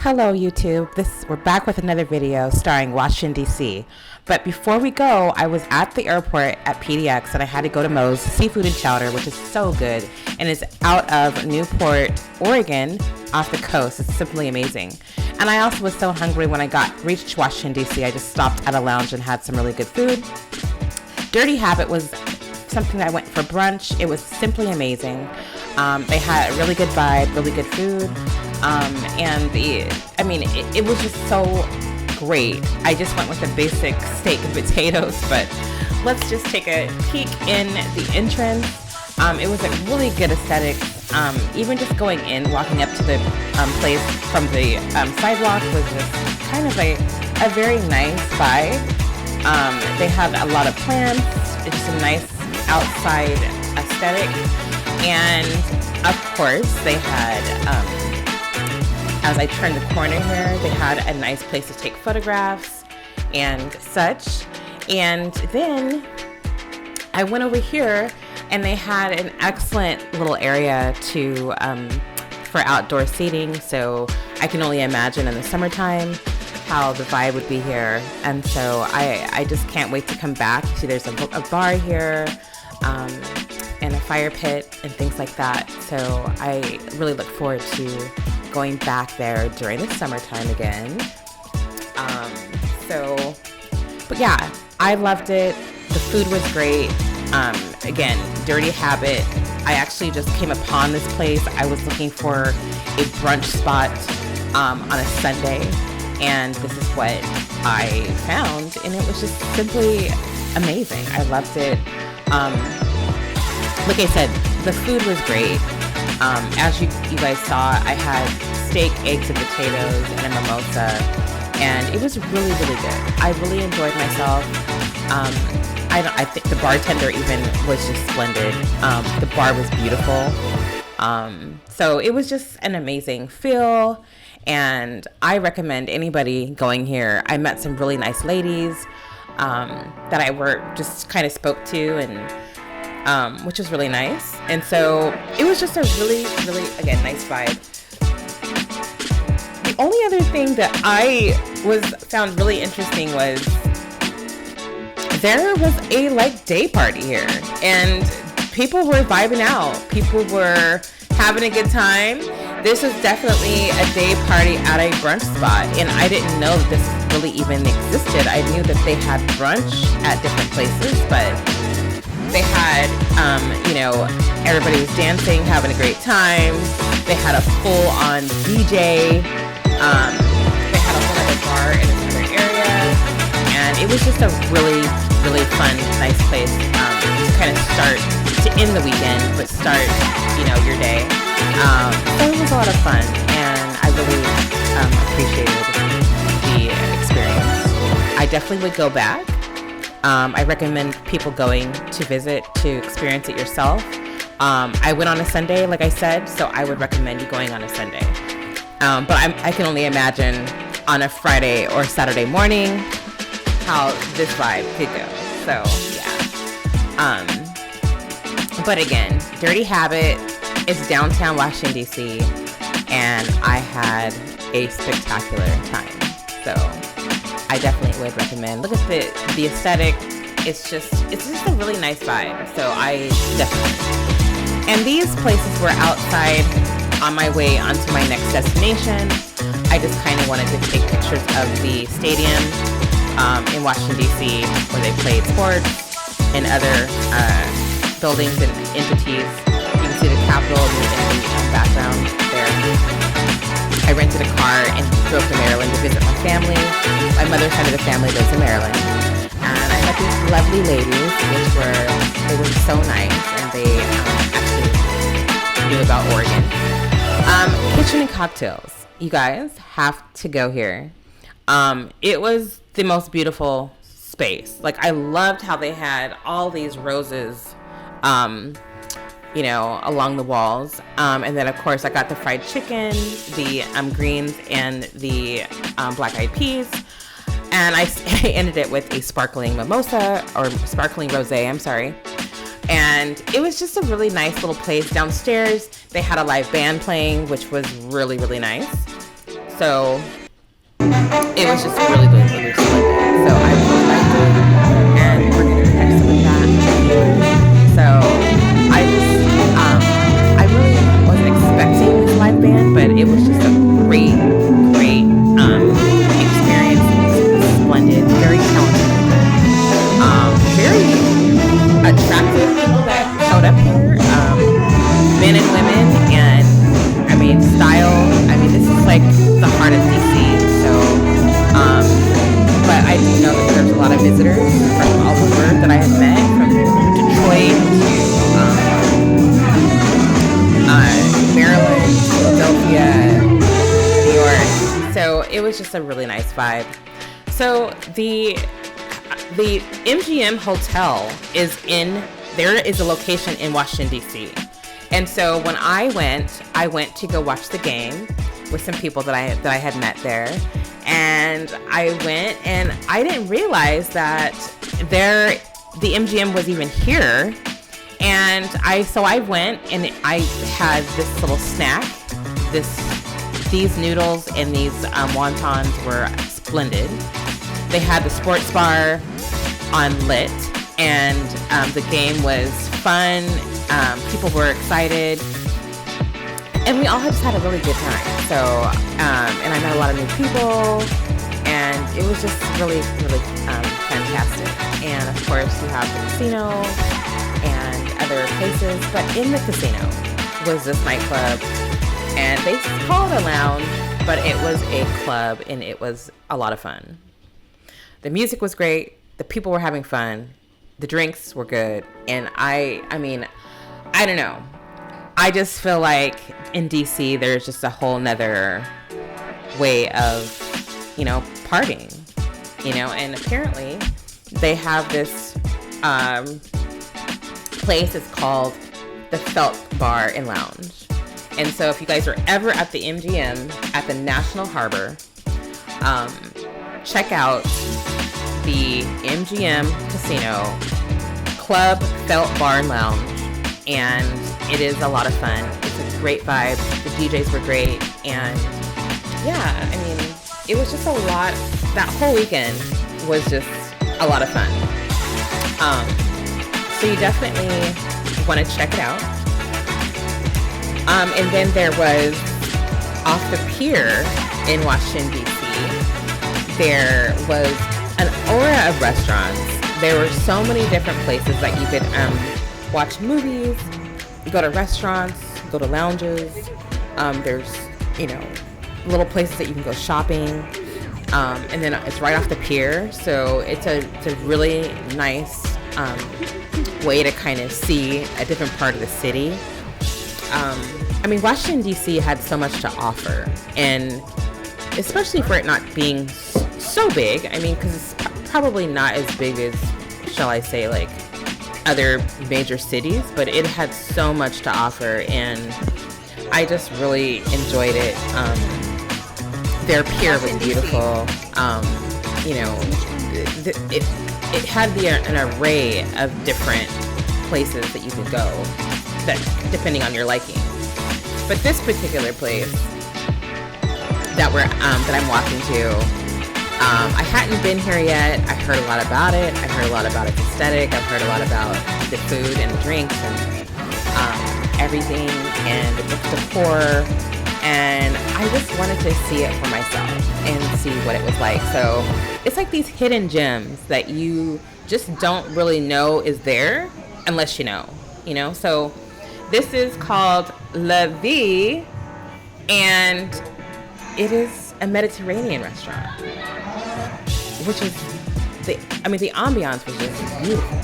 Hello YouTube, we're back with another video starring Washington DC. But before we go, I was at the airport at PDX and I had to go to Moe's Seafood and Chowder, which is so good and is out of Newport, Oregon, off the coast. It's simply amazing. And I also was so hungry when I reached Washington DC. I just stopped at a lounge and had some really good food. Dirty Habit was something that I went for brunch. It was simply amazing. They had a really good vibe, really good food. It was just so great. I just went with a basic steak and potatoes, but let's just take a peek in the entrance. It was a really good aesthetic. Even just going in, walking up to the place from the sidewalk was just kind of a very nice vibe. They had a lot of plants. It's just a nice outside aesthetic. And of course, they had, as I turned the corner here, they had a nice place to take photographs and such. And then I went over here and they had an excellent little area for outdoor seating. So I can only imagine in the summertime how the vibe would be here. And so I just can't wait to come back. See, there's a bar here, and a fire pit and things like that. So I really look forward to going back there during the summertime again. But yeah, I loved it. The food was great. Again, Dirty Habit. I actually just came upon this place. I was looking for a brunch spot on a Sunday, and this is what I found, and it was just simply amazing. I loved it. Like I said, the food was great. As you guys saw, I had steak, eggs, and potatoes, and a mimosa, and it was really, really good. I really enjoyed myself. I think the bartender even was just splendid. The bar was beautiful. So it was just an amazing feel, and I recommend anybody going here. I met some really nice ladies that I just kind of spoke to, and which was really nice. And so it was just a really, really, again, nice vibe. The only other thing that I found really interesting was there was a day party here, and people were vibing out. People were having a good time. This was definitely a day party at a brunch spot, and I didn't know that this really even existed. I knew that they had brunch at different places, but they had, everybody was dancing, having a great time. They had a full-on DJ. They had a whole other bar in another area, and it was just a really, really fun, nice place to kind of start to end the weekend, but start, your day. So it was a lot of fun, and I really appreciated the experience. I definitely would go back. I recommend people going to visit to experience it yourself. I went on a Sunday, like I said, so I would recommend you going on a Sunday. But I can only imagine on a Friday or Saturday morning how this vibe could go. So yeah. But again, Dirty Habit is downtown Washington DC, and I had a spectacular time. So I definitely would recommend. Look at the aesthetic. It's just a really nice vibe. So I definitely. And these places were outside on my way onto my next destination. I just kind of wanted to take pictures of the stadium in Washington DC where they played sports and other buildings and entities. You can see the Capitol in the background there. I rented a car and drove to Maryland to visit my family. My mother's side of the family lives in Maryland. And I met these lovely ladies, they were so nice, and they actually knew about Oregon. Kitchen and Cocktails. You guys have to go here. It was the most beautiful space. I loved how they had all these roses, along the walls. And then, of course, I got the fried chicken, the greens, and the black-eyed peas. And I ended it with a sparkling mimosa, or sparkling rosé, I'm sorry. And it was just a really nice little place downstairs. They had a live band playing, which was really, really nice. So it was just really, really, really splendid. So I really liked it, and we're gonna catch some of that. So I just, I really wasn't expecting this live band, but it was just a great, great experience. It was splendid, very talented, very attractive people that showed up here, men and women, and I mean style. I mean, this is like the heart of DC. So, but I do know that there's a lot of visitors from all over that I have met, from Detroit to Maryland, Philadelphia, New York. So it was just a really nice vibe. So the MGM Hotel there is a location in Washington, D.C. And so when I went to go watch the game with some people that I had met there. And I went, and I didn't realize that the MGM was even here. And I went, and I had this little snack. These noodles and these wontons were splendid. They had the sports bar on lit, and the game was fun. People were excited, and we all just had a really good time. So, and I met a lot of new people, and it was just really, really fantastic. And of course, you have the casino and other places, but in the casino was this nightclub, and they called it a lounge, but it was a club, and it was a lot of fun. The music was great. The people were having fun. The drinks were good. And I mean, I don't know. I just feel like in DC, there's just a whole nother way of, partying, and apparently they have this place. It's called the Felt Bar and Lounge. And so if you guys are ever at the MGM at the National Harbor, check out the MGM Casino Club Felt Bar and Lounge, and it is a lot of fun. It's a great vibe. The DJs were great, and yeah, I mean, it was just a lot. That whole weekend was just a lot of fun. So you definitely want to check it out. And then there was off the pier in Washington, D.C., there was an aura of restaurants. There were so many different places that you could watch movies, go to restaurants, go to lounges. There's, little places that you can go shopping. And then it's right off the pier. So it's a really nice way to kind of see a different part of the city. Washington, D.C. had so much to offer, and especially for it not being so big. Because it's probably not as big as, shall I say, like other major cities, but it had so much to offer, and I just really enjoyed it. Their pier was beautiful. It had an array of different places that you could go, that depending on your liking. But this particular place that I'm walking to, I hadn't been here yet. I heard a lot about it. I heard a lot about its aesthetic. I've heard a lot about the food and the drinks and everything and the decor. And I just wanted to see it for myself and see what it was like. So it's like these hidden gems that you just don't really know is there unless you know. So this is called La Vie, and it is a Mediterranean restaurant, which is the ambiance was just beautiful.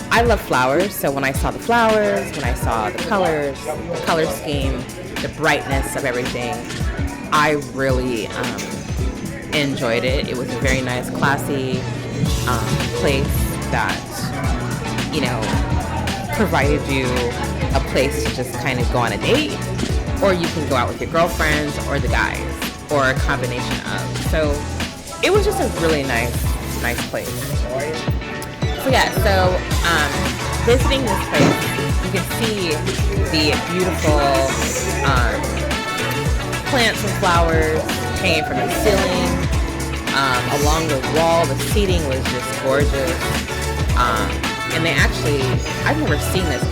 I love flowers, so when I saw the flowers, when I saw the color scheme, the brightness of everything, I really enjoyed it. It was a very nice, classy place that, provided you a place to just kind of go on a date, or you can go out with your girlfriends or the guys, or a combination of. So it was just a really nice place. So yeah, visiting this place, you can see the beautiful plants and flowers hanging from the ceiling. Along the wall, the seating was just gorgeous. And they actually, I've never seen this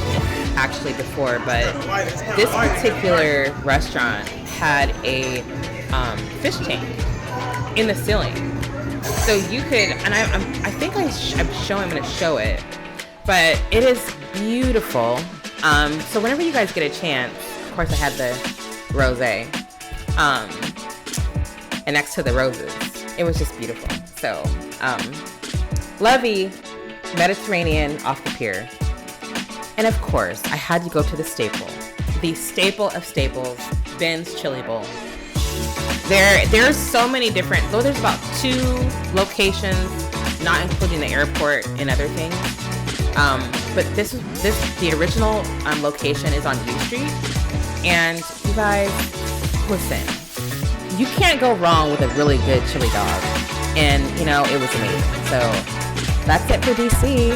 actually before, but this particular restaurant had a fish tank in the ceiling. So you could, and I think I'm going to show it, but it is beautiful. So whenever you guys get a chance, of course I had the rosé, and next to the roses, it was just beautiful. So, Lovey, Mediterranean off the pier. And of course, I had to go to the staple of staples, Ben's Chili Bowl. There's so many different, though there's about 2 locations, not including the airport and other things. But the original location is on U Street. And you guys, listen, you can't go wrong with a really good chili dog. And, you know, it was amazing. So that's it for DC.